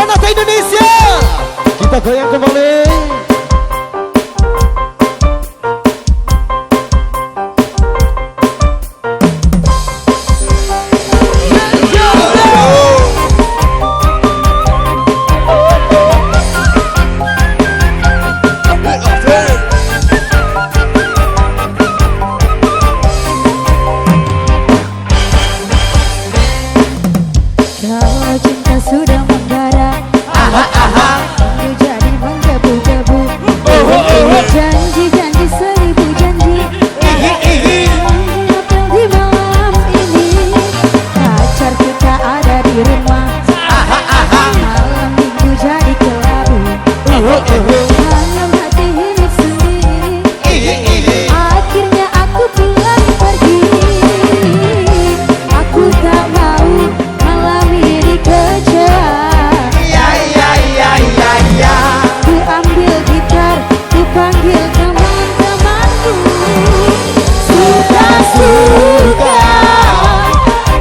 Sonata Indonesia. Kita goyang kembali. Kalau cinta sudah membara, jadi menggebu-gebu. Janji-janji seribu janji, apel di malam ini. Pacar kita ada di rumah, malam minggu jadi kelabu. Malam hati hidup sendiri, akhirnya aku pulang pergi. Aku tak mau malam ini kecewa. Ku ambil gitar, ku panggil teman-temanku. Suka-suka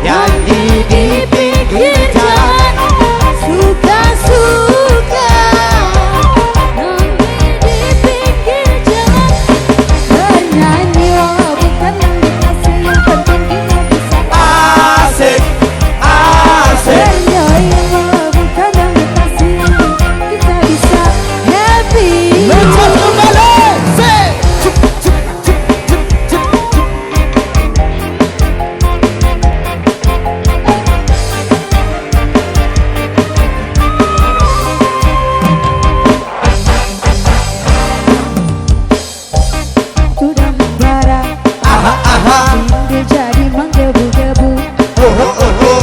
Nyanyi di pinggir jalan. suka-suka nyanyi di pinggir jalan. Bernyanyi walau bukan mendekati, yang penting kita bisa Asik, asik. bernyanyi walau bukan mendekati, kita bisa happy. Loncat kembali. Say. Sudah membara, rindu jadi menggebu-gebu.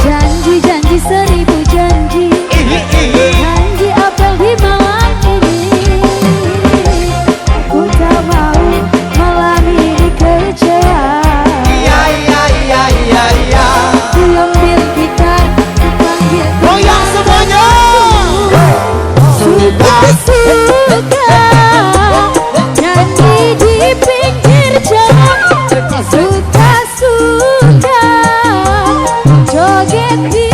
Janji-janji seribu janji, janji apel di malam ini. Aku tak mau malam ini kecewa. Ku ambil gitar, ku panggil Goyang semuanya. suka-suka nyanyi di pinggir jalan. Suka-suka joget di